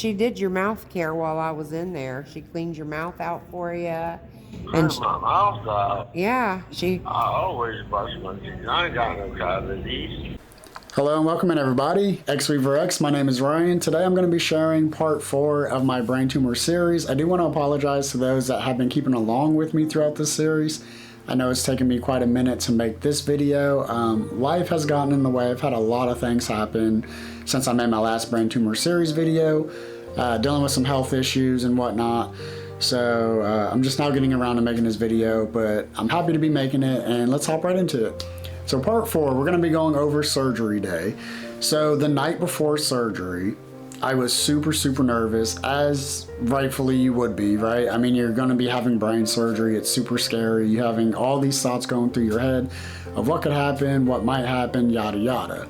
she did your mouth care while I was in there. She cleaned your mouth out for you. And Clean my mouth out. yeah, I always brush my teeth. I ain't got no cavities. Hello and welcome in everybody. XVX, my name is Ryan. Today I'm going to be sharing part 4 of my brain tumor series. I do want to apologize to those that have been keeping along with me throughout this series. I know it's taken me quite a minute to make this video. Life has gotten in the way. I've had a lot of things happen since I made my last brain tumor series video, dealing with some health issues and whatnot. So I'm just now getting around to making this video, but I'm happy to be making it, and let's hop right into it. So part 4, we're going to be going over surgery day. So the night before surgery, I was super nervous, as rightfully you would be, right? I mean, you're going to be having brain surgery. It's super scary. You're having all these thoughts going through your head of what could happen, what might happen, yada yada.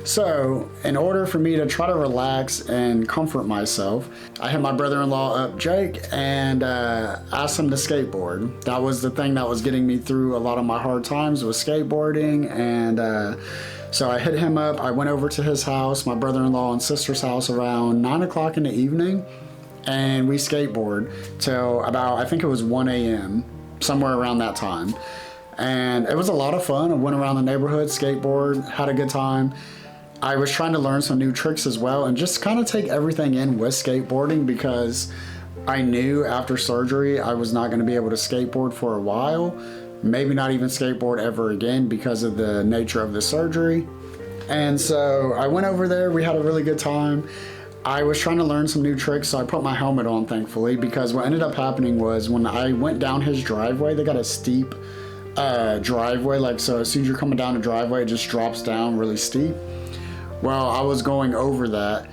So in order for me to try to relax and comfort myself, I hit my brother-in-law up, Jake, and asked him to skateboard. That was the thing that was getting me through a lot of my hard times, was skateboarding. And so I hit him up. I went over to his house, my brother-in-law and sister's house, around 9 o'clock in the evening, and we skateboard till about, I think it was 1 a.m., somewhere around that time. And it was a lot of fun. I went around the neighborhood, skateboard, had a good time. I was trying to learn some new tricks as well and just kind of take everything in with skateboarding, because I knew after surgery I was not going to be able to skateboard for a while, maybe not even skateboard ever again because of the nature of the surgery. And so I went over there, we had a really good time. I was trying to learn some new tricks, so I put my helmet on, thankfully, because what ended up happening was when I went down his driveway, they got a steep driveway, like, so as soon as you're coming down the driveway, it just drops down really steep. Well, I was going over that,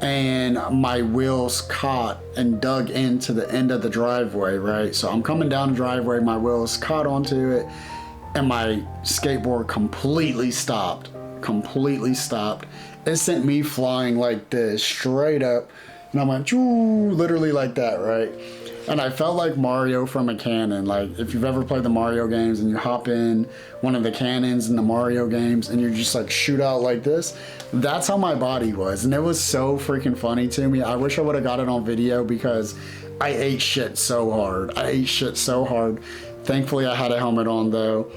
and my wheels caught and dug into the end of the driveway, right? So I'm coming down the driveway, my wheels caught onto it, and my skateboard completely stopped. It sent me flying like this, straight up, and I went, choo, literally like that, right? And I felt like Mario from a cannon. Like, if you've ever played the Mario games and you hop in one of the cannons in the Mario games and you just like shoot out like this, that's how my body was. And it was so freaking funny to me. I wish I would have got it on video because I ate shit so hard. Thankfully I had a helmet on though.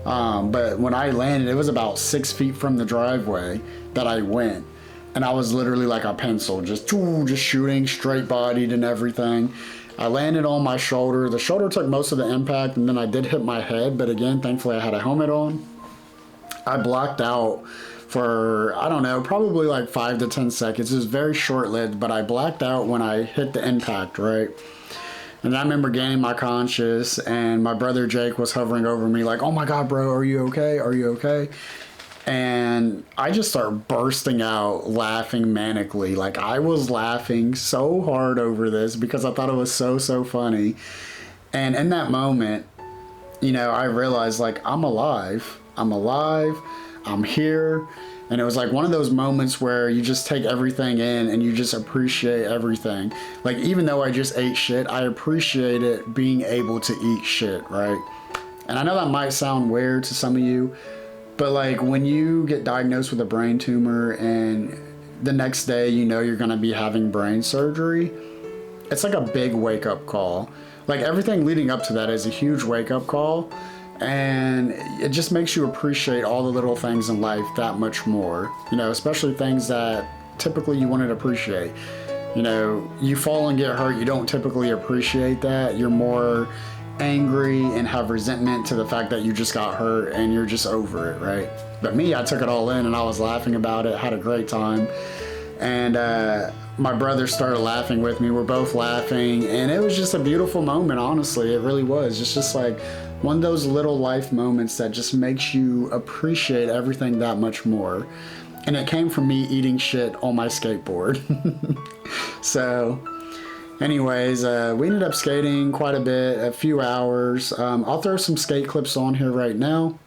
But when I landed, it was about 6 feet from the driveway that I went. And I was literally like a pencil, just shooting, straight bodied and everything. I landed on my shoulder. The shoulder took most of the impact, and then I did hit my head, but again, thankfully I had a helmet on. I blacked out for, I don't know, probably like 5 to 10 seconds. It was very short-lived, but I blacked out when I hit the impact, right? And I remember gaining my conscious, and my brother Jake was hovering over me like, oh my God, bro, are you okay? Are you okay? And I just start bursting out laughing manically. Like, I was laughing so hard over this because I thought it was so funny. And in that moment, you know, I realized, like, I'm alive, I'm here. And it was like one of those moments where you just take everything in and you just appreciate everything. Like, even though I just ate shit, I appreciate it being able to eat shit, right? And I know that might sound weird to some of you, but like when you get diagnosed with a brain tumor and the next day you know you're gonna be having brain surgery, it's like a big wake-up call. Like, everything leading up to that is a huge wake-up call, and it just makes you appreciate all the little things in life that much more. You know, especially things that typically you wouldn't appreciate. You know, you fall and get hurt, you don't typically appreciate that. You're more angry and have resentment to the fact that you just got hurt and you're just over it, right? But me, I took it all in and I was laughing about it, had a great time. And my brother started laughing with me. We're both laughing, and it was just a beautiful moment, honestly. It really was. It's just like one of those little life moments that just makes you appreciate everything that much more. And it came from me eating shit on my skateboard. So anyways, we ended up skating quite a bit, a few hours. I'll throw some skate clips on here right now.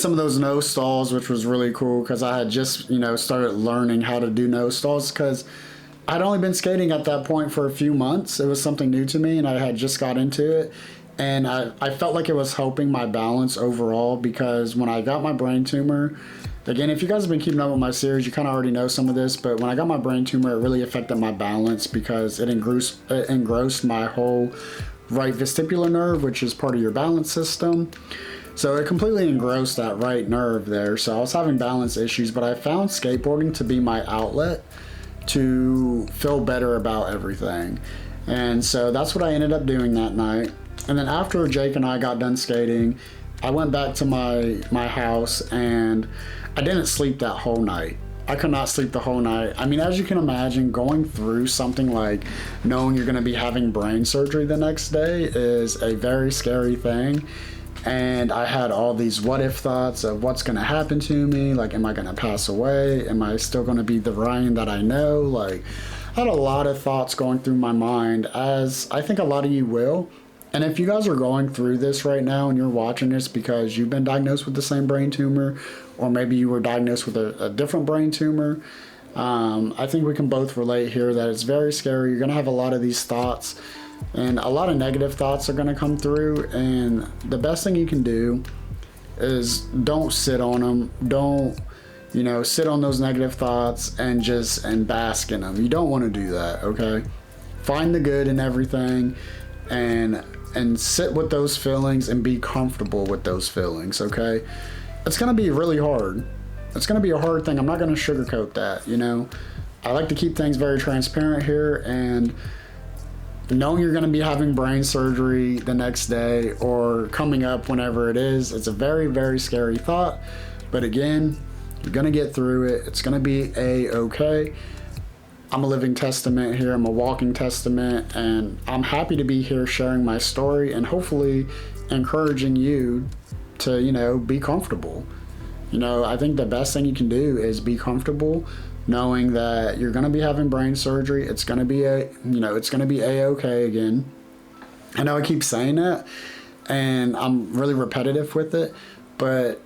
some of those nose stalls, which was really cool because I had just, started learning how to do nose stalls because I'd only been skating at that point for a few months. It was something new to me and I had just got into it. And I felt like it was helping my balance overall because when I got my brain tumor, again, if you guys have been keeping up with my series, you kind of already know some of this, but when I got my brain tumor, it really affected my balance because it engrossed my whole right vestibular nerve, which is part of your balance system. So it completely engrossed that right nerve there. So I was having balance issues, but I found skateboarding to be my outlet to feel better about everything. And so that's what I ended up doing that night. And then after Jake and I got done skating, I went back to my house and I didn't sleep that whole night. I could not sleep the whole night. I mean, as you can imagine, going through something like knowing you're gonna be having brain surgery the next day is a very scary thing. And I had all these what if thoughts of what's gonna happen to me. Like, am I gonna pass away? Am I still gonna be the Ryan that I know? Like, I had a lot of thoughts going through my mind, as I think a lot of you will. And if you guys are going through this right now and you're watching this because you've been diagnosed with the same brain tumor, or maybe you were diagnosed with a different brain tumor, I think we can both relate here that it's very scary. You're gonna have a lot of these thoughts and a lot of negative thoughts are gonna come through, and the best thing you can do is don't sit on them. Don't, sit on those negative thoughts and bask in them. You don't wanna do that, okay? Find the good in everything and sit with those feelings and be comfortable with those feelings, okay? It's gonna be really hard. It's gonna be a hard thing. I'm not gonna sugarcoat that, I like to keep things very transparent here, and knowing you're gonna be having brain surgery the next day or coming up whenever it is, it's a very, very scary thought. But again, you're gonna get through it. It's gonna be a-okay. I'm a living testament here. I'm a walking testament, and I'm happy to be here sharing my story and hopefully encouraging you to, be comfortable. I think the best thing you can do is be comfortable knowing that you're going to be having brain surgery. It's going to be a-okay again. I know I keep saying that and I'm really repetitive with it, but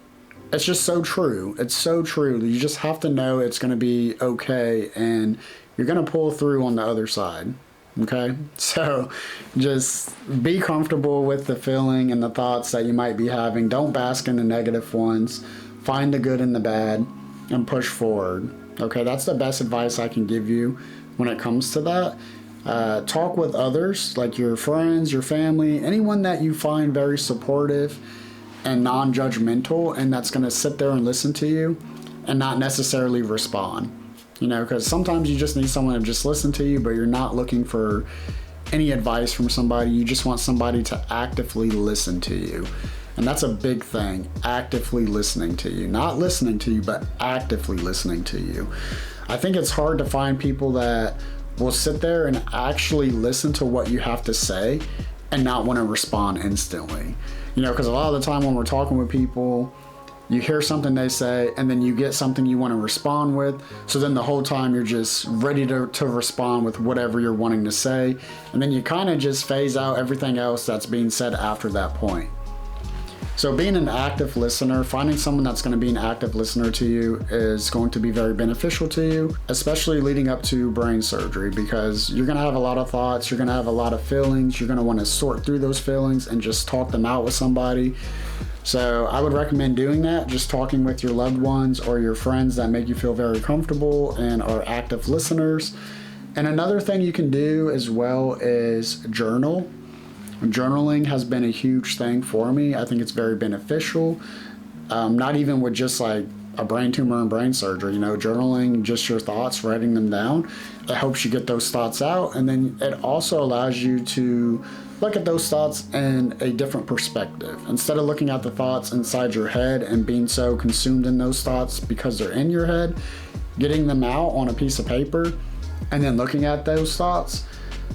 it's just so true. It's so true. You just have to know it's going to be okay and you're going to pull through on the other side. Okay, so just be comfortable with the feeling and the thoughts that you might be having. Don't bask in the negative ones. Find the good and the bad and push forward. Okay, that's the best advice I can give you when it comes to that. Talk with others, like your friends, your family, anyone that you find very supportive and non-judgmental and that's going to sit there and listen to you and not necessarily respond. Because sometimes you just need someone to just listen to you, but you're not looking for any advice from somebody. You just want somebody to actively listen to you. And that's a big thing, actively listening to you. Not listening to you, but actively listening to you. I think it's hard to find people that will sit there and actually listen to what you have to say and not want to respond instantly. Because a lot of the time when we're talking with people, you hear something they say and then you get something you want to respond with. So then the whole time you're just ready to respond with whatever you're wanting to say. And then you kind of just phase out everything else that's being said after that point. So being an active listener, finding someone that's going to be an active listener to you is going to be very beneficial to you, especially leading up to brain surgery, because you're going to have a lot of thoughts, you're going to have a lot of feelings, you're going to want to sort through those feelings and just talk them out with somebody. So I would recommend doing that, just talking with your loved ones or your friends that make you feel very comfortable and are active listeners. And another thing you can do as well is journal. Journaling has been a huge thing for me. I think it's very beneficial. Not even with just like a brain tumor and brain surgery, journaling just your thoughts, writing them down. It helps you get those thoughts out. And then it also allows you to look at those thoughts in a different perspective. Instead of looking at the thoughts inside your head and being so consumed in those thoughts because they're in your head, getting them out on a piece of paper and then looking at those thoughts,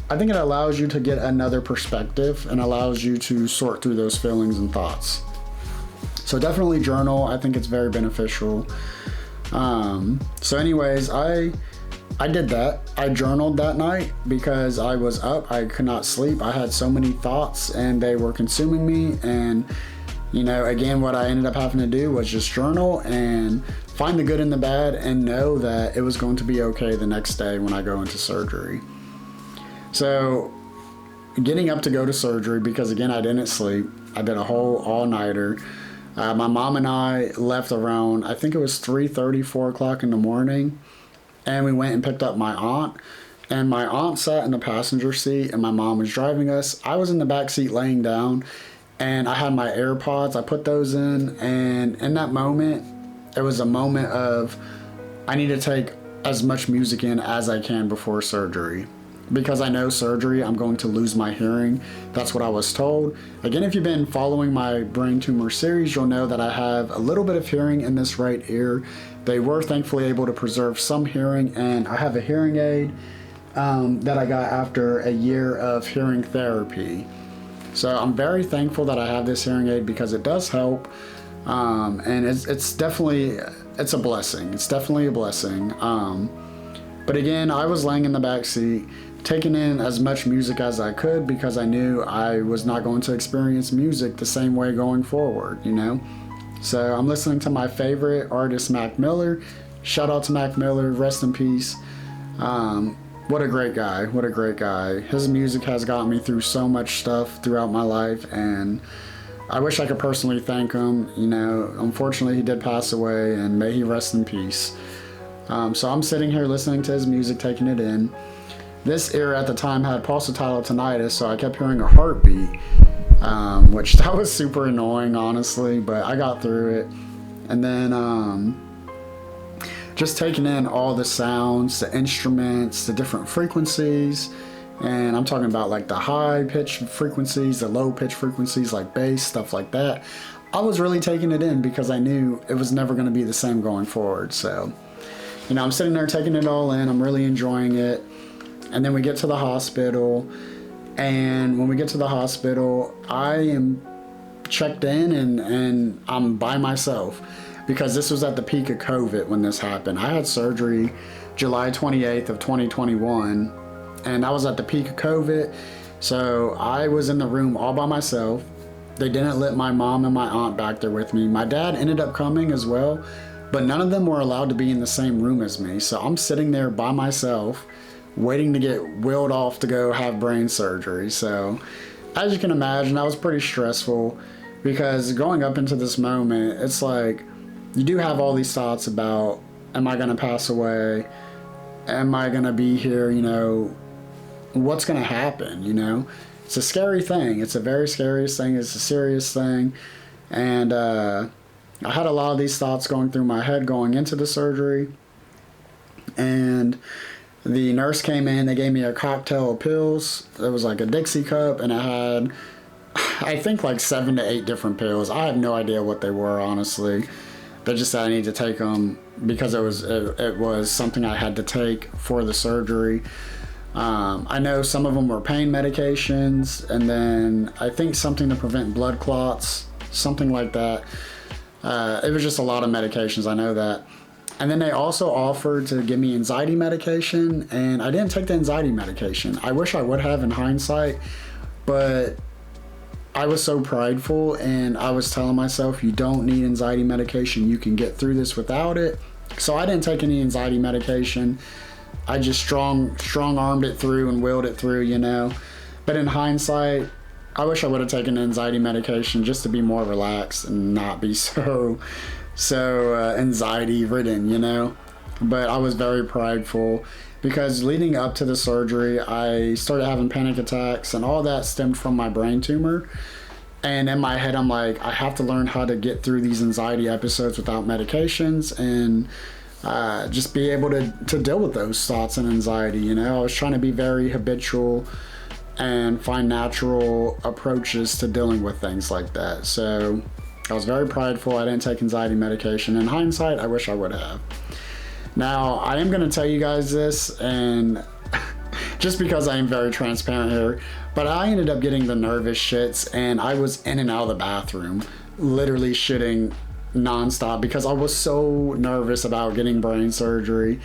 I think it allows you to get another perspective and allows you to sort through those feelings and thoughts. So definitely journal. I think it's very beneficial. So anyways, I did that. I journaled that night because I was up. I could not sleep. I had so many thoughts and they were consuming me. And You know, again, what I ended up having to do was just journal and find the good and the bad and know that it was going to be okay the next day when I go into surgery. So getting up to go to surgery, because again, I didn't sleep. I did a whole all-nighter. My mom and I left around, I think it was 3:30, 4 o'clock in the morning, and we went and picked up my aunt. And my aunt sat in the passenger seat and my mom was driving us. I was in the back seat laying down, and I had my AirPods. I put those in, and in that moment, it was a moment of, I need to take as much music in as I can before surgery. Because I know surgery, I'm going to lose my hearing. That's what I was told. Again, if you've been following my brain tumor series, you'll know that I have a little bit of hearing in this right ear. They were thankfully able to preserve some hearing, and I have a hearing aid that I got after a year of hearing therapy. So I'm very thankful that I have this hearing aid because it does help. And it's definitely, it's a blessing. It's definitely a blessing. But again, I was laying in the back seat, taking in as much music as I could because I knew I was not going to experience music the same way going forward, you know? So I'm listening to my favorite artist, Mac Miller. Shout out to Mac Miller, rest in peace. What a great guy, what a great guy. His music has gotten me through so much stuff throughout my life, and I wish I could personally thank him. You know, unfortunately he did pass away, and may he rest in peace. So I'm sitting here listening to his music, taking it in. This ear at the time had pulsatile tinnitus, so I kept hearing a heartbeat, which that was super annoying, honestly, but I got through it. And then just taking in all the sounds, the instruments, the different frequencies, and I'm talking about like the high pitch frequencies, the low pitch frequencies like bass, stuff like that. I was really taking it in because I knew it was never going to be the same going forward. So, you know, I'm sitting there taking it all in. I'm really enjoying it. And then we get to the hospital, and when we get to the hospital, I am checked in and I'm by myself because this was at the peak of COVID when this happened. I had surgery July 28th of 2021, and I was at the peak of COVID. So I was in the room all by myself. They didn't let my mom and my aunt back there with me. My dad ended up coming as well, but none of them were allowed to be in the same room as me. So I'm sitting there by myself, waiting to get wheeled off to go have brain surgery. So as you can imagine, that was pretty stressful because going up into this moment, it's like you do have all these thoughts about, am I gonna pass away? Am I gonna be here? You know, what's gonna happen? You know, it's a scary thing. It's a very scary thing. It's a serious thing. And I had a lot of these thoughts going through my head going into the surgery. And the nurse came in, they gave me a cocktail of pills. It was like a Dixie cup, and it had, I think, like 7 to 8 different pills. I have no idea what they were, honestly. They just said I need to take them because it was something I had to take for the surgery. I know some of them were pain medications, and then I think something to prevent blood clots, something like that. It was just a lot of medications, I know that. And then they also offered to give me anxiety medication, and I didn't take the anxiety medication. I wish I would have in hindsight, but I was so prideful, and I was telling myself, you don't need anxiety medication. You can get through this without it. So I didn't take any anxiety medication. I just strong-armed it through and willed it through, you know. But in hindsight, I wish I would have taken anxiety medication just to be more relaxed and not be so anxiety ridden, you know. But I was very prideful because leading up to the surgery, I started having panic attacks, and all that stemmed from my brain tumor. And in my head, I'm like, I have to learn how to get through these anxiety episodes without medications and just be able to deal with those thoughts and anxiety, you know. I was trying to be very habitual and find natural approaches to dealing with things like that. So I was very prideful. I didn't take anxiety medication. In hindsight, I wish I would have. Now, I am going to tell you guys this, and just because I am very transparent here, but I ended up getting the nervous shits, and I was in and out of the bathroom, literally shitting nonstop because I was so nervous about getting brain surgery.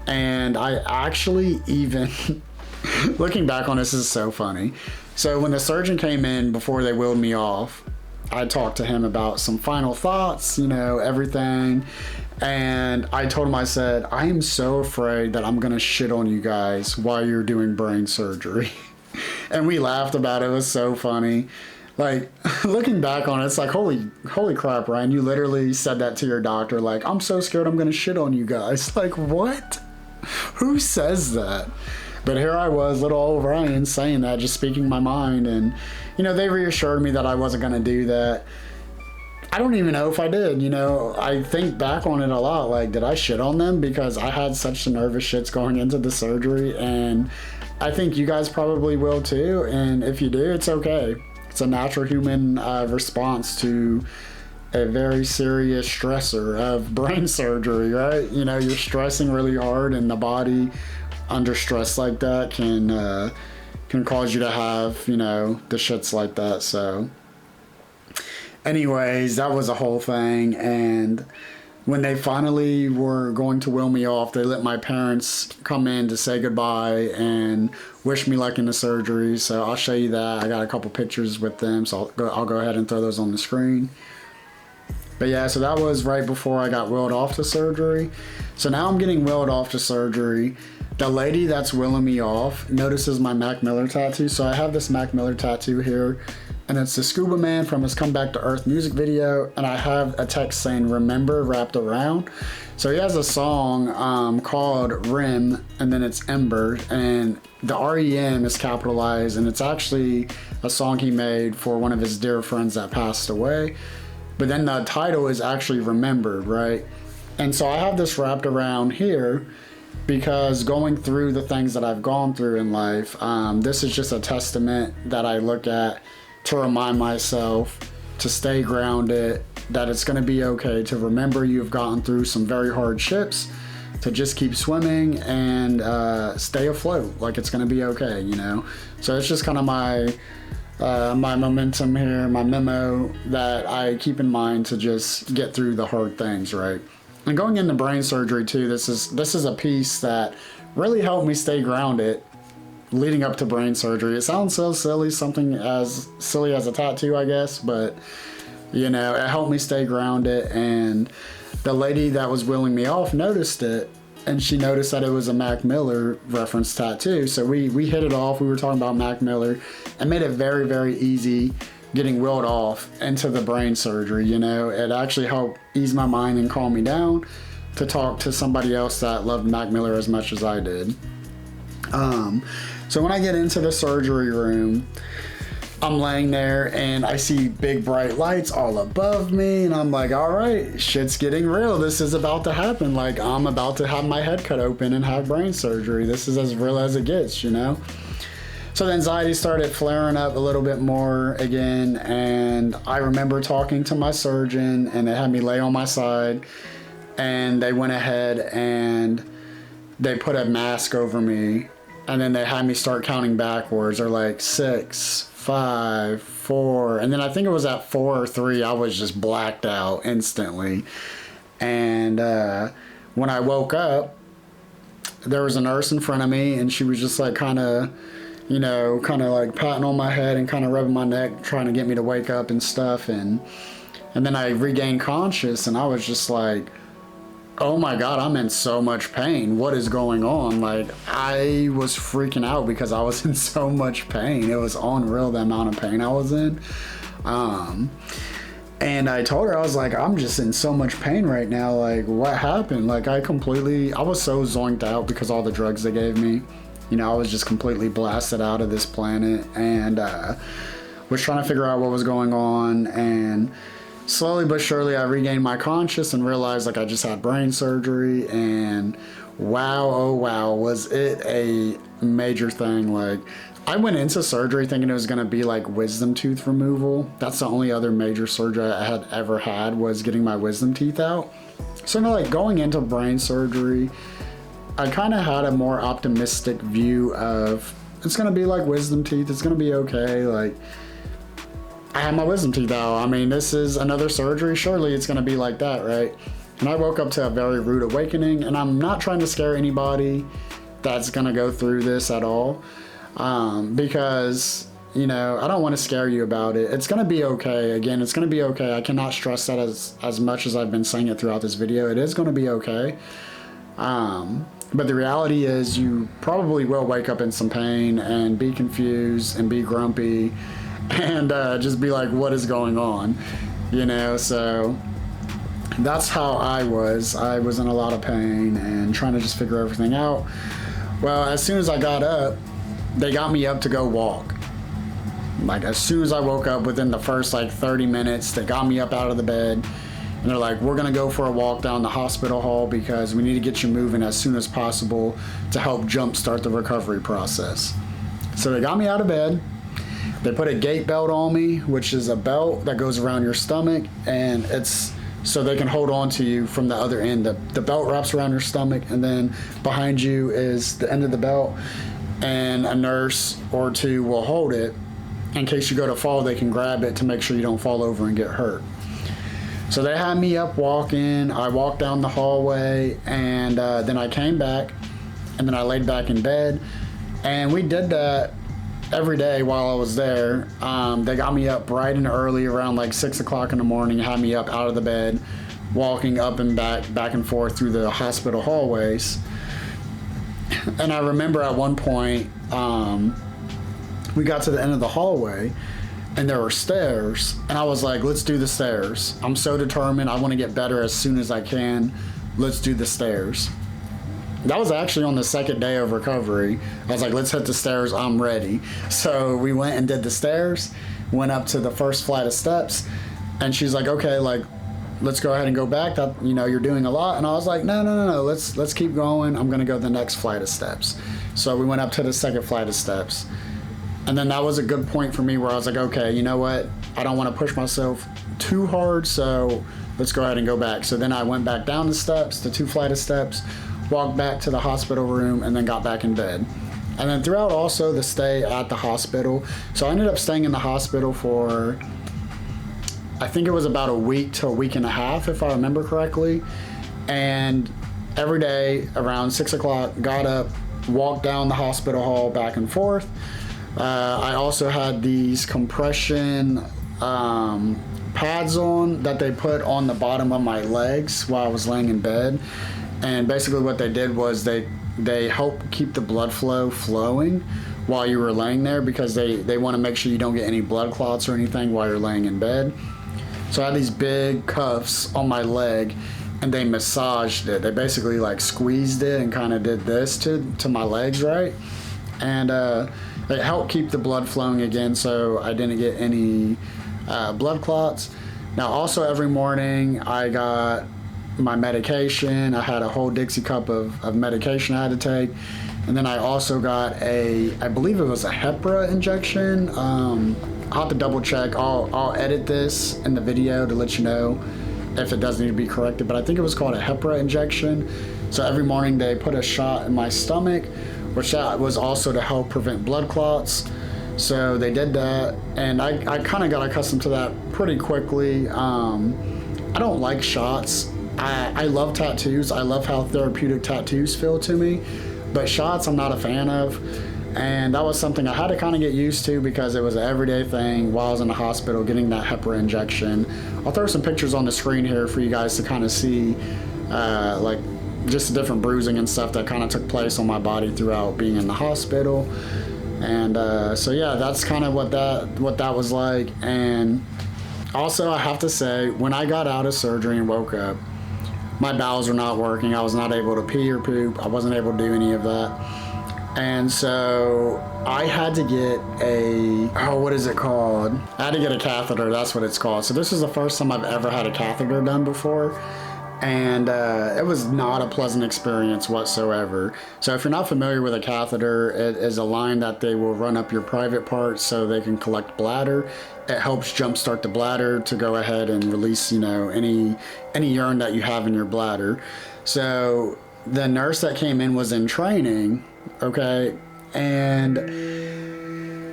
And I actually even, looking back on this is so funny. So when the surgeon came in before they wheeled me off, I talked to him about some final thoughts, you know, everything. And I told him, I said, I am so afraid that I'm gonna shit on you guys while you're doing brain surgery. And we laughed about it. It was so funny. Like, looking back on it, it's like, holy crap, Ryan, you literally said that to your doctor. Like, I'm so scared I'm gonna shit on you guys. Like, what? Who says that? But here I was, little old Ryan, saying that, just speaking my mind. And, you know, they reassured me that I wasn't gonna do that. I don't even know if I did, you know. I think back on it a lot, like, did I shit on them? Because I had such nervous shits going into the surgery, and I think you guys probably will too. And if you do, it's okay. It's a natural human response to a very serious stressor of brain surgery, right? You know, you're stressing really hard, and the body under stress like that can cause you to have, you know, the shits like that. So anyways, that was a whole thing. And when they finally were going to wheel me off, they let my parents come in to say goodbye and wish me luck in the surgery. So I'll show you that. I got a couple pictures with them, so I'll go ahead and throw those on the screen. But yeah, so that was right before I got wheeled off to surgery. So now I'm getting wheeled off to surgery. The lady that's wheeling me off notices my Mac Miller tattoo. So I have this Mac Miller tattoo here, and it's the Scuba Man from his Come Back to Earth music video, and I have a text saying "Remember" wrapped around. So he has a song called Rim, and then it's Ember, and the REM is capitalized, and it's actually a song he made for one of his dear friends that passed away. But then the title is actually Remembered, right? And so I have this wrapped around here because going through the things that I've gone through in life, this is just a testament that I look at to remind myself to stay grounded, that it's going to be okay, to remember you've gotten through some very hard ships, to just keep swimming and stay afloat, like it's going to be okay, you know? So it's just kind of my momentum here, my memo that I keep in mind to just get through the hard things, right? And going into brain surgery too, this is a piece that really helped me stay grounded leading up to brain surgery. It sounds so silly, something as silly as a tattoo, I guess, but you know, it helped me stay grounded. And the lady that was wheeling me off noticed it, and she noticed that it was a Mac Miller reference tattoo. So we hit it off. We were talking about Mac Miller, and made it very, very easy getting wheeled off into the brain surgery. You know, it actually helped ease my mind and calm me down to talk to somebody else that loved Mac Miller as much as I did. So when I get into the surgery room, I'm laying there and I see big bright lights all above me, and I'm like, all right, shit's getting real. This is about to happen. Like, I'm about to have my head cut open and have brain surgery. This is as real as it gets, you know? So the anxiety started flaring up a little bit more again, and I remember talking to my surgeon, and they had me lay on my side, and they went ahead and they put a mask over me, and then they had me start counting backwards. They're like 6, 5, 4, and then I think it was at 4 or 3, I was just blacked out instantly. And when I woke up, there was a nurse in front of me, and she was just like kind of like patting on my head and kind of rubbing my neck, trying to get me to wake up and stuff. And then I regained conscious, and I was just like, oh my God, I'm in so much pain. What is going on? Like, I was freaking out because I was in so much pain. It was unreal, the amount of pain I was in. And I told her, I was like, I'm just in so much pain right now. Like, what happened? Like, I was so zonked out because all the drugs they gave me. You know, I was just completely blasted out of this planet, and was trying to figure out what was going on. And slowly but surely, I regained my conscious and realized, like, I just had brain surgery. And wow, oh wow, was it a major thing. Like, I went into surgery thinking it was going to be like wisdom tooth removal. That's the only other major surgery I had ever had, was getting my wisdom teeth out. So now, like, going into brain surgery, I kind of had a more optimistic view of, it's going to be like wisdom teeth. It's going to be okay. Like, I had my wisdom teeth out. I mean, this is another surgery. Surely it's going to be like that, right? And I woke up to a very rude awakening, and I'm not trying to scare anybody that's going to go through this at all. Because, you know, I don't want to scare you about it. It's going to be okay. Again, it's going to be okay. I cannot stress that as much as I've been saying it throughout this video. It is going to be okay. But the reality is you probably will wake up in some pain and be confused and be grumpy and just be like, what is going on? You know, so that's how I was. I was in a lot of pain and trying to just figure everything out. Well, as soon as I got up, they got me up to go walk. Like, as soon as I woke up, within the first like 30 minutes, they got me up out of the bed and they're like, we're gonna go for a walk down the hospital hall because we need to get you moving as soon as possible to help jumpstart the recovery process. So they got me out of bed. They put a gait belt on me, which is a belt that goes around your stomach, and it's so they can hold on to you from the other end. The belt wraps around your stomach, and then behind you is the end of the belt, and a nurse or two will hold it. In case you go to fall, they can grab it to make sure you don't fall over and get hurt. So they had me up walking. I walked down the hallway, and then I came back, and then I laid back in bed, and we did that every day while I was there. They got me up bright and early around like 6 o'clock in the morning, had me up out of the bed, walking up and back and forth through the hospital hallways. And I remember at one point, we got to the end of the hallway and there were stairs, and I was like, let's do the stairs. I'm so determined. I want to get better as soon as I can. Let's do the stairs. That was actually on the second day of recovery. I was like, let's hit the stairs, I'm ready. So we went and did the stairs, went up to the first flight of steps, and she's like, okay, like, let's go ahead and go back. That, you know, you're doing a lot. And I was like, no, let's keep going. I'm gonna go the next flight of steps. So we went up to the second flight of steps. And then that was a good point for me where I was like, okay, you know what? I don't want to push myself too hard, so let's go ahead and go back. So then I went back down the steps, the 2 flight of steps, walked back to the hospital room, and then got back in bed. And then throughout also the stay at the hospital, so I ended up staying in the hospital for, I think it was about a week to a week and a half, if I remember correctly. And every day around 6 o'clock, got up, walked down the hospital hall back and forth. I also had these compression pads on that they put on the bottom of my legs while I was laying in bed. And basically what they did was they help keep the blood flow flowing while you were laying there, because they want to make sure you don't get any blood clots or anything while you're laying in bed. So I had these big cuffs on my leg, and they massaged it. They basically like squeezed it and kind of did this to my legs, right? And it helped keep the blood flowing again, so I didn't get any blood clots. Now also every morning I got my medication. I had a whole Dixie cup of medication I had to take. And then I also got I believe it was a Hepra injection. I'll have to double check. I'll edit this in the video to let you know if it does need to be corrected, but I think it was called a Hepra injection. So every morning they put a shot in my stomach, which that was also to help prevent blood clots. So they did that, and I kind of got accustomed to that pretty quickly. I don't like shots. I love tattoos. I love how therapeutic tattoos feel to me, but shots I'm not a fan of. And that was something I had to kind of get used to because it was an everyday thing while I was in the hospital getting that Hepra injection. I'll throw some pictures on the screen here for you guys to kind of see like just the different bruising and stuff that kind of took place on my body throughout being in the hospital. And so yeah, that's kind of what that was like. And also I have to say, when I got out of surgery and woke up, my bowels were not working. I was not able to pee or poop. I wasn't able to do any of that. And so I had to get what is it called? I had to get a catheter, that's what it's called. So this is the first time I've ever had a catheter done before. And it was not a pleasant experience whatsoever. So if you're not familiar with a catheter, it is a line that they will run up your private parts so they can collect bladder. It helps jumpstart the bladder to go ahead and release, you know, any urine that you have in your bladder. So the nurse that came in was in training, okay, and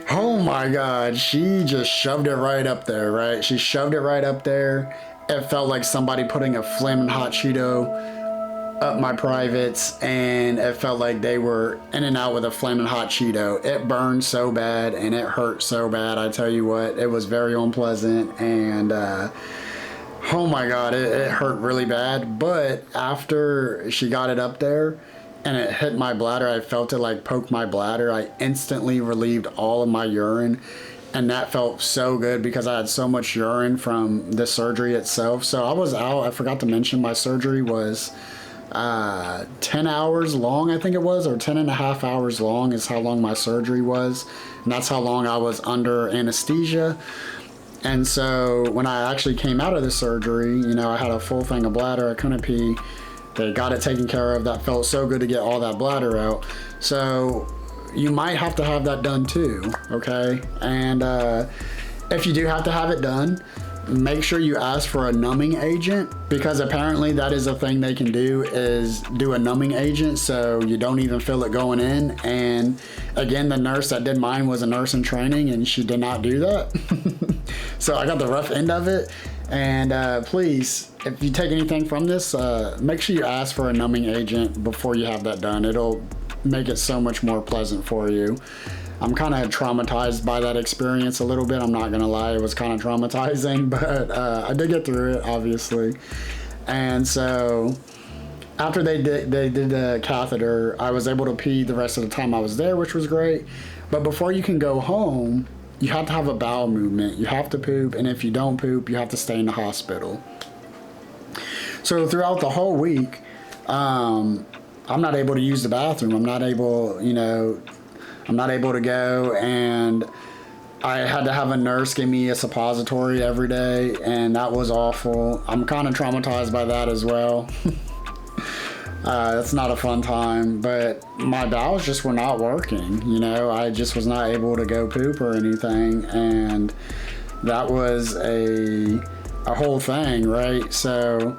oh my God, she just shoved it right up there, right? She shoved it right up there. It felt like somebody putting a flaming hot Cheeto up my privates, and it felt like they were in and out with a flaming hot Cheeto. It burned so bad and it hurt so bad. I tell you what, it was very unpleasant, and oh my God, it hurt really bad. But after she got it up there and it hit my bladder, I felt it like poke my bladder. I instantly relieved all of my urine, and that felt so good because I had so much urine from the surgery itself. So I was out. I forgot to mention my surgery was 10 hours long, I think it was, or 10 and a half hours long is how long my surgery was. And that's how long I was under anesthesia. And so when I actually came out of the surgery, you know, I had a full thing of bladder. I couldn't pee. They got it taken care of. That felt so good to get all that bladder out. So you might have to have that done too, okay? And if you do have to have it done, make sure you ask for a numbing agent, because apparently that is a thing they can do, is do a numbing agent so you don't even feel it going in. And again, the nurse that did mine was a nurse in training, and she did not do that. So I got the rough end of it. And please, if you take anything from this, make sure you ask for a numbing agent before you have that done. It'll make it so much more pleasant for you. I'm kind of traumatized by that experience a little bit. I'm not gonna lie, it was kind of traumatizing, but I did get through it, obviously. And so after they did the catheter, I was able to pee the rest of the time I was there, which was great. But before you can go home, you have to have a bowel movement. You have to poop, and if you don't poop, you have to stay in the hospital. So throughout the whole week, I'm not able to use the bathroom. I'm not able, you know, I'm not able to go, and I had to have a nurse give me a suppository every day, and that was awful. I'm kind of traumatized by that as well. It's not a fun time, but my bowels just were not working, you know. I just was not able to go poop or anything, and that was a whole thing, right? So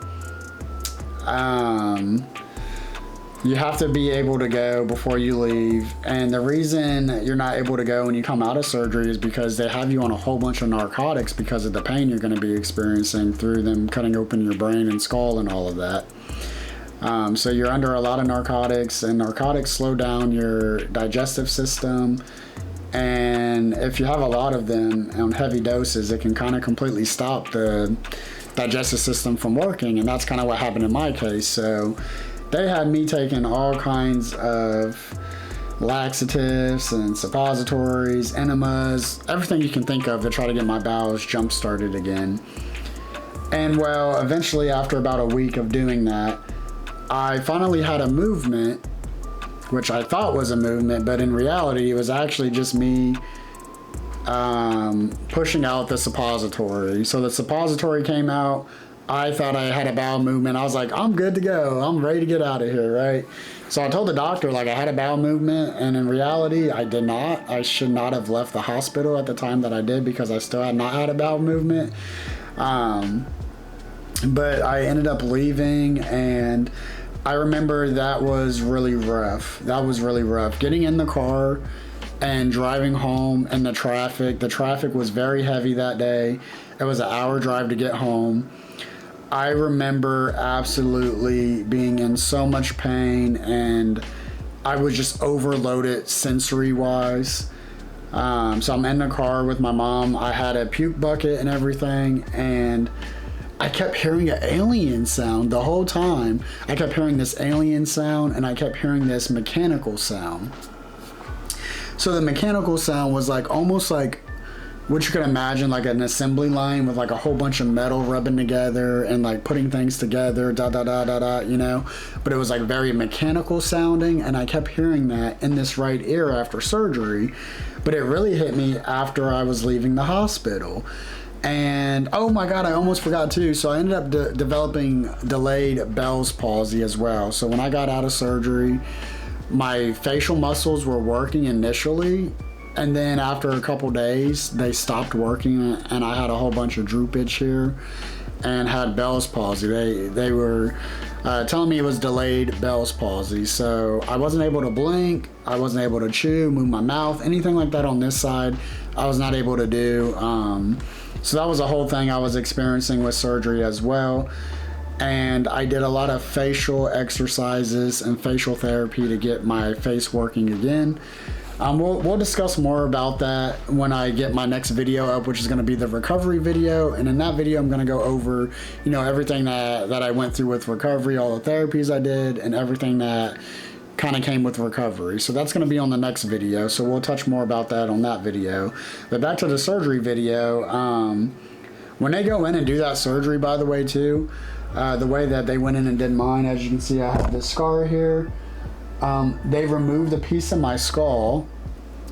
you have to be able to go before you leave. And the reason you're not able to go when you come out of surgery is because they have you on a whole bunch of narcotics because of the pain you're going to be experiencing through them cutting open your brain and skull and all of that. So you're under a lot of narcotics, and narcotics slow down your digestive system. And if you have a lot of them on heavy doses, it can kind of completely stop the digestive system from working. And that's kind of what happened in my case. So they had me taking all kinds of laxatives and suppositories, enemas, everything you can think of to try to get my bowels jump started again. And well, eventually after about a week of doing that, I finally had a movement, which I thought was a movement, but in reality it was actually just me pushing out the suppository. So the suppository came out. I thought I had a bowel movement. I was like, I'm good to go. I'm ready to get out of here, right? So I told the doctor, like, I had a bowel movement, and in reality, I did not. I should not have left the hospital at the time that I did because I still had not had a bowel movement. But I ended up leaving, and I remember that was really rough. That was really rough. Getting in the car and driving home in the traffic. The traffic was very heavy that day. It was an hour drive to get home. I remember absolutely being in so much pain, and I was just overloaded sensory-wise. So I'm in the car with my mom. I had a puke bucket and everything, and I kept hearing an alien sound the whole time. I kept hearing this alien sound, and I kept hearing this mechanical sound. So the mechanical sound was like almost like what you can imagine, like an assembly line with like a whole bunch of metal rubbing together and like putting things together, da da da da da, you know. But it was like very mechanical sounding, and I kept hearing that in this right ear after surgery. But it really hit me after I was leaving the hospital. And oh my God, I almost forgot too. So I ended up developing delayed Bell's palsy as well. So when I got out of surgery, my facial muscles were working initially, and then after a couple days they stopped working, and I had a whole bunch of droopage here and had Bell's palsy. They were telling me it was delayed Bell's palsy. So I wasn't able to blink, I wasn't able to chew, move my mouth, anything like that on this side I was not able to do. So that was a whole thing I was experiencing with surgery as well. and I did a lot of facial exercises and facial therapy to get my face working again. We'll discuss more about that when I get my next video up, which is going to be the recovery video. And in that video, I'm going to go over, everything that I went through with recovery, all the therapies I did, and everything that kind of came with recovery. So that's going to be on the next video. So we'll touch more about that on that video. But back to the surgery video. When they go in and do that surgery, by the way, too, the way that they went in and did mine, as you can see, I have this scar here. They removed a piece of my skull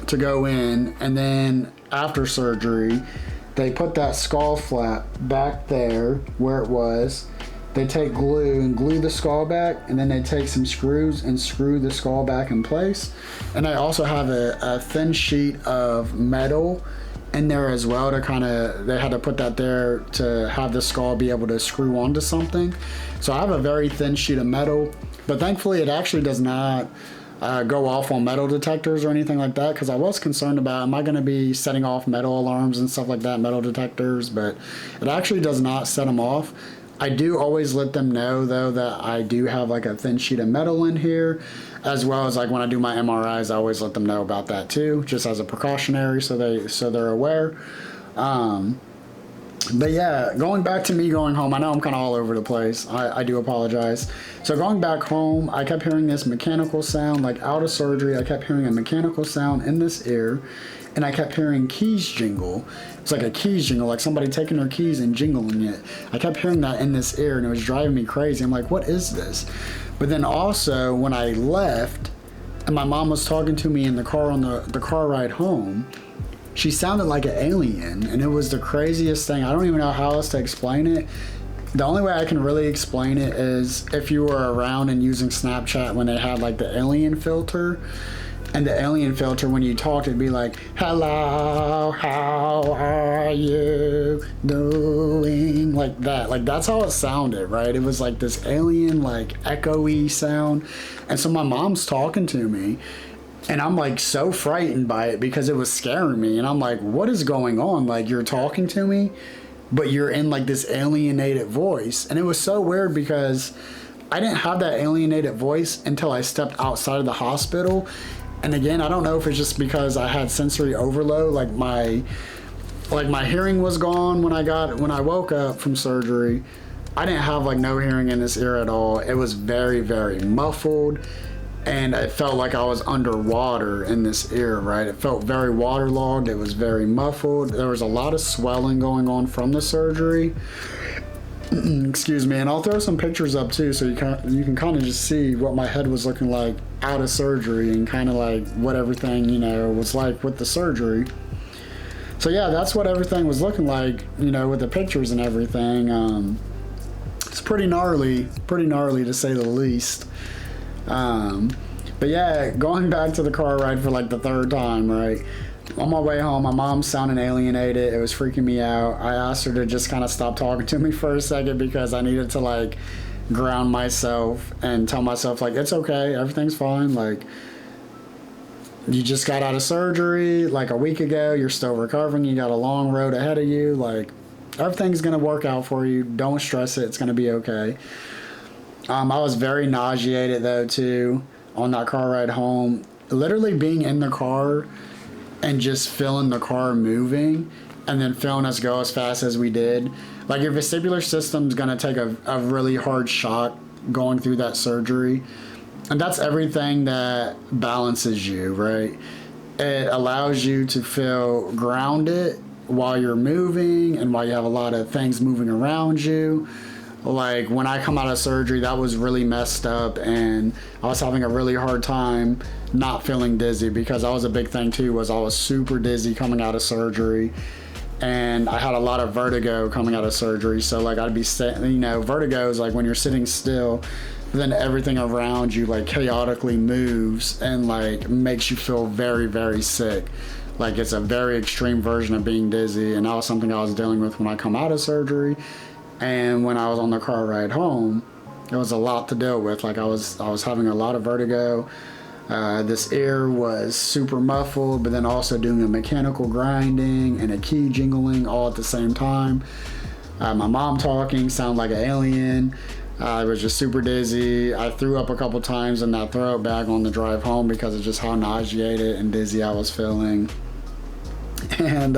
to go in, and then after surgery, they put that skull flap back there where it was. They take glue and glue the skull back, and then they take some screws and screw the skull back in place. And I also have a thin sheet of metal in there as well to they had to put that there to have the skull be able to screw onto something. So I have a very thin sheet of metal, but thankfully it actually does not go off on metal detectors or anything like that, because I was concerned about, am I going to be setting off metal alarms and stuff like that, metal detectors, but it actually does not set them off. I do always let them know, though, that I do have like a thin sheet of metal in here, as well as like when I do my MRIs, I always let them know about that too, just as a precautionary, so they're aware. But yeah, going back to me going home, I know I'm kind of all over the place. I do apologize. So going back home, I kept hearing this mechanical sound, like out of surgery, I kept hearing a mechanical sound in this ear, and I kept hearing keys jingle. It's like a keys jingle, like somebody taking their keys and jingling it. I kept hearing that in this ear, and it was driving me crazy. I'm like, what is this? But then also, when I left, and my mom was talking to me in the car on the car ride home, she sounded like an alien, and it was the craziest thing. I don't even know how else to explain it. The only way I can really explain it is if you were around and using Snapchat when they had like the alien filter. And the alien filter, when you talked, it'd be like, hello, how are you doing? Like that. Like, that's how it sounded, right? It was like this alien, like, echoey sound. And so my mom's talking to me, and I'm like so frightened by it because it was scaring me. And I'm like, what is going on? Like, you're talking to me, but you're in like this alienated voice. And it was so weird because I didn't have that alienated voice until I stepped outside of the hospital. And again, I don't know if it's just because I had sensory overload, like my hearing was gone when I woke up from surgery. I didn't have like no hearing in this ear at all. It was very, very muffled, and it felt like I was underwater in this ear, right? It felt very waterlogged. It was very muffled. There was a lot of swelling going on from the surgery. Excuse me, and I'll throw some pictures up too, so you can kind of just see what my head was looking like out of surgery, and kind of like what everything was like with the surgery. So yeah, that's what everything was looking like, with the pictures and everything. It's pretty gnarly to say the least. But yeah, going back to the car ride for like the third time, right? On my way home, my mom sounded alienated. It was freaking me out. I asked her to just kind of stop talking to me for a second because I needed to like ground myself and tell myself like, it's okay, everything's fine. Like, you just got out of surgery like a week ago. You're still recovering. You got a long road ahead of you. Like, everything's going to work out for you. Don't stress it. It's going to be okay. I was very nauseated though too on that car ride home. Literally being in the car and just feeling the car moving, and then feeling us go as fast as we did. Like, your vestibular system's gonna take a really hard shock going through that surgery. And that's everything that balances you, right? It allows you to feel grounded while you're moving and while you have a lot of things moving around you. Like, when I come out of surgery, that was really messed up, and I was having a really hard time not feeling dizzy, because that was a big thing too, was I was super dizzy coming out of surgery, and I had a lot of vertigo coming out of surgery. So like, I'd be vertigo is like when you're sitting still, then everything around you like chaotically moves and like makes you feel very, very sick. Like, it's a very extreme version of being dizzy, and that was something I was dealing with when I come out of surgery. And when I was on the car ride home, it was a lot to deal with. Like, I was having a lot of vertigo. This ear was super muffled, but then also doing a mechanical grinding and a key jingling all at the same time. My mom talking sounded like an alien. I was just super dizzy. I threw up a couple times in that throw bag on the drive home because of just how nauseated and dizzy I was feeling. And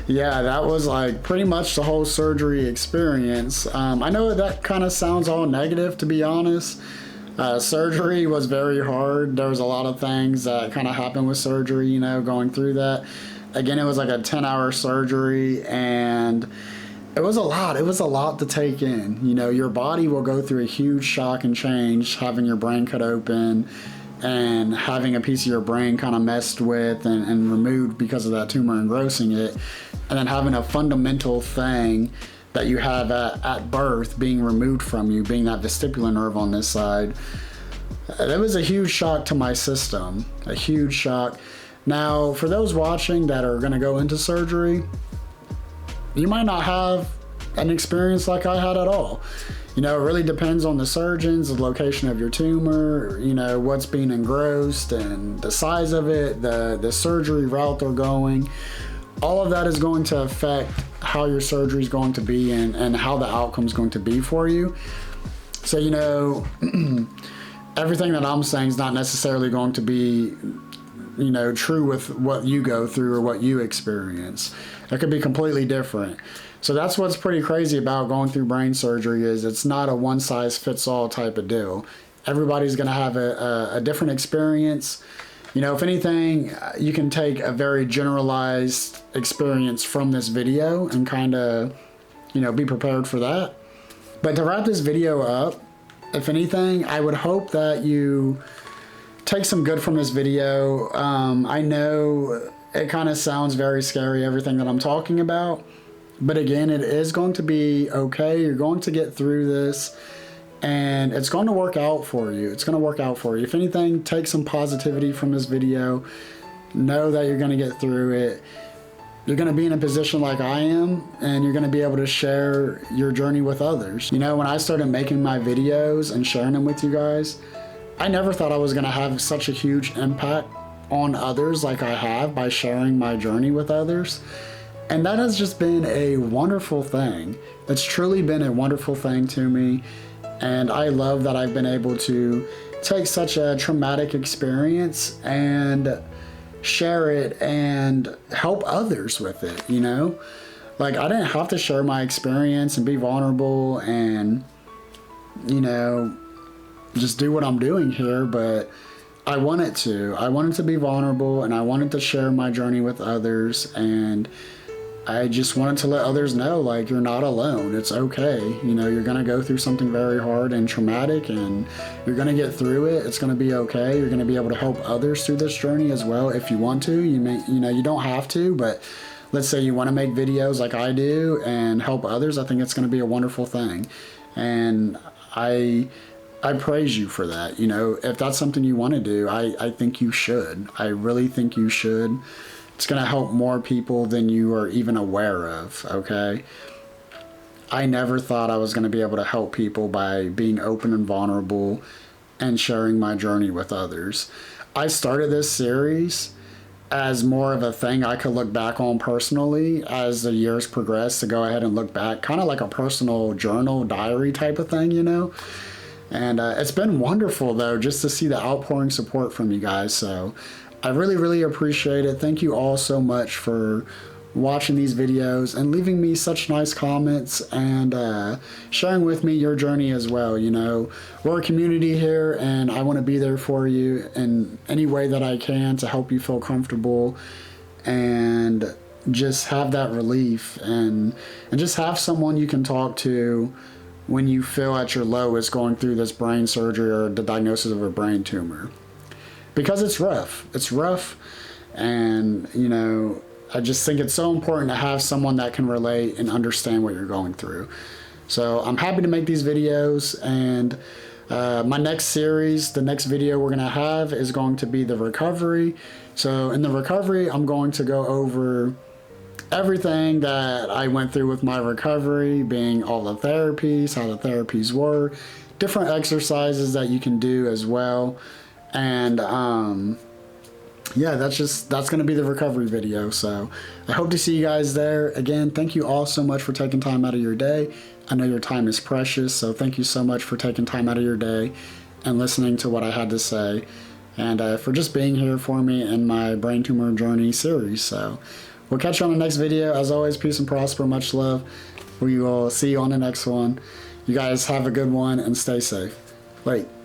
yeah, that was like pretty much the whole surgery experience. I know that kind of sounds all negative, to be honest. Surgery was very hard. There was a lot of things that kind of happened with surgery, you know, going through that. Again, it was like a 10-hour surgery, and it was a lot. It was a lot to take in. You know, your body will go through a huge shock and change, having your brain cut open and having a piece of your brain kind of messed with and removed because of that tumor engrossing it, and then having a fundamental thing that you have at birth being removed from you, being that vestibular nerve on this side. That was a huge shock to my system, a huge shock. Now, for those watching that are gonna go into surgery, you might not have an experience like I had at all. You know, it really depends on the surgeons, the location of your tumor, you know, what's being engrossed and the size of it, the surgery route they're going. All of that is going to affect how your surgery is going to be and how the outcome is going to be for you. So, you know, everything that I'm saying is not necessarily going to be, you know, true with what you go through or what you experience. It could be completely different. So that's what's pretty crazy about going through brain surgery, is it's not a one-size-fits-all type of deal. Everybody's going to have a different experience. You know, if anything, you can take a very generalized experience from this video and kind of, you know, be prepared for that. But to wrap this video up, if anything, I would hope that you take some good from this video. I know it kind of sounds very scary, everything that I'm talking about. But again, it is going to be okay. You're going to get through this. And it's going to work out for you. It's going to work out for you. If anything, take some positivity from this video. Know that you're going to get through it. You're going to be in a position like I am, and you're going to be able to share your journey with others. You know, when I started making my videos and sharing them with you guys, I never thought I was going to have such a huge impact on others like I have by sharing my journey with others. And that has just been a wonderful thing. It's truly been a wonderful thing to me. And I love that I've been able to take such a traumatic experience and share it and help others with it, you know? Like, I didn't have to share my experience and be vulnerable and, you know, just do what I'm doing here, but I wanted to. I wanted to be vulnerable, and I wanted to share my journey with others, and I just wanted to let others know, like, you're not alone. It's okay. You know, you're going to go through something very hard and traumatic, and you're going to get through it. It's going to be okay. You're going to be able to help others through this journey as well if you want to. You may, you know, you don't have to, but let's say you want to make videos like I do and help others. I think it's going to be a wonderful thing. And I praise you for that. You know, if that's something you want to do, I think you should. I really think you should. It's going to help more people than you are even aware of, okay? I never thought I was going to be able to help people by being open and vulnerable and sharing my journey with others. I started this series as more of a thing I could look back on personally as the years progressed, to go ahead and look back, kind of like a personal journal, diary type of thing, you know? And it's been wonderful, though, just to see the outpouring support from you guys, so I really, really appreciate it. Thank you all so much for watching these videos and leaving me such nice comments and sharing with me your journey as well. You know, we're a community here, and I want to be there for you in any way that I can to help you feel comfortable and just have that relief and just have someone you can talk to when you feel at your lowest going through this brain surgery or the diagnosis of a brain tumor. Because it's rough, and, you know, I just think it's so important to have someone that can relate and understand what you're going through. So I'm happy to make these videos, and my next series, the next video we're going to have is going to be the recovery. So in the recovery, I'm going to go over everything that I went through with my recovery, being all the therapies, how the therapies were, different exercises that you can do as well. And yeah, that's going to be the recovery video. So I hope to see you guys there. Again, thank you all so much for taking time out of your day. I know your time is precious, so thank you so much for taking time out of your day and listening to what I had to say, and for just being here for me in my brain tumor journey series. So we'll catch you on the next video. As always, peace and prosper, much love. We will see you on the next one. You guys have a good one and stay safe. Bye.